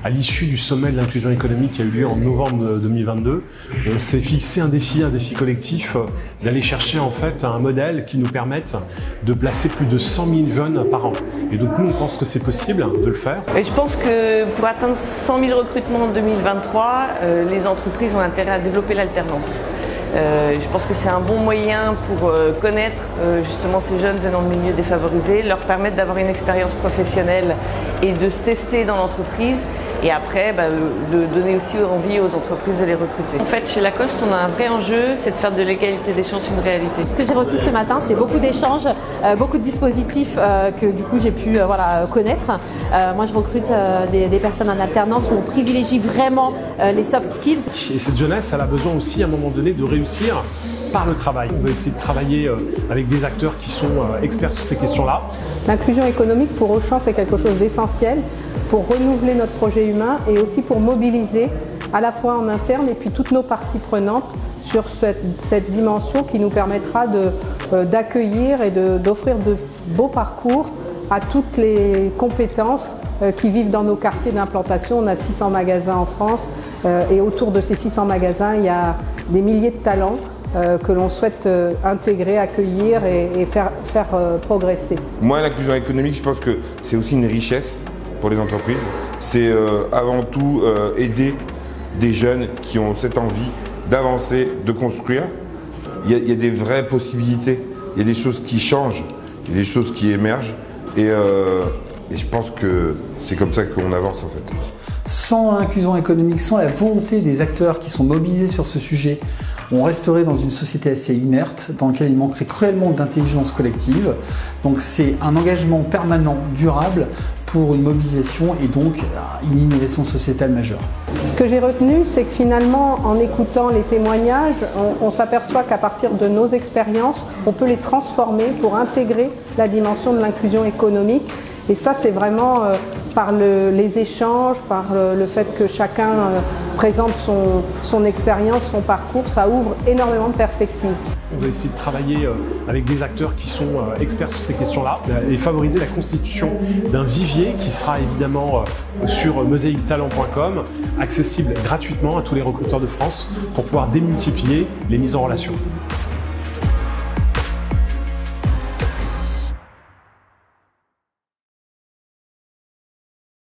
À l'issue du sommet de l'inclusion économique qui a eu lieu en novembre 2022, on s'est fixé un défi collectif d'aller chercher en fait un modèle qui nous permette de placer plus de 100 000 jeunes par an. Et donc nous, on pense que c'est possible de le faire. Et je pense que pour atteindre 100 000 recrutements en 2023, les entreprises ont intérêt à développer l'alternance. Je pense que c'est un bon moyen pour connaître justement ces jeunes venant de milieux défavorisés, leur permettre d'avoir une expérience professionnelle et de se tester dans l'entreprise et après de donner aussi envie aux entreprises de les recruter. En fait, chez Lacoste, on a un vrai enjeu, c'est de faire de l'égalité des chances une réalité. Ce que j'ai retenu ce matin, c'est beaucoup d'échanges, beaucoup de dispositifs que du coup j'ai pu connaître. Moi, je recrute des personnes en alternance où on privilégie vraiment les soft skills. Et cette jeunesse, elle a besoin aussi à un moment donné de réussir par le travail. On va essayer de travailler avec des acteurs qui sont experts sur ces questions-là. L'inclusion économique pour Auchan, c'est quelque chose d'essentiel pour renouveler notre projet humain et aussi pour mobiliser à la fois en interne et puis toutes nos parties prenantes sur cette dimension qui nous permettra d'accueillir et d'offrir de beaux parcours à toutes les compétences qui vivent dans nos quartiers d'implantation. On a 600 magasins en France et autour de ces 600 magasins, il y a des milliers de talents que l'on souhaite intégrer, accueillir et faire progresser. Moi, l'inclusion économique, je pense que c'est aussi une richesse pour les entreprises. C'est avant tout aider des jeunes qui ont cette envie d'avancer, de construire. Il y a des vraies possibilités, il y a des choses qui changent, il y a des choses qui émergent et je pense que c'est comme ça qu'on avance en fait. Sans inclusion économique, sans la volonté des acteurs qui sont mobilisés sur ce sujet, on resterait dans une société assez inerte, dans laquelle il manquerait cruellement d'intelligence collective. Donc c'est un engagement permanent, durable, pour une mobilisation et donc une innovation sociétale majeure. Ce que j'ai retenu, c'est que finalement, en écoutant les témoignages, on s'aperçoit qu'à partir de nos expériences, on peut les transformer pour intégrer la dimension de l'inclusion économique. Et ça, c'est vraiment par les échanges, par le fait que chacun présente son expérience, son parcours, ça ouvre énormément de perspectives. On va essayer de travailler avec des acteurs qui sont experts sur ces questions-là et favoriser la constitution d'un vivier qui sera évidemment sur mosaictalent.com, accessible gratuitement à tous les recruteurs de France pour pouvoir démultiplier les mises en relation.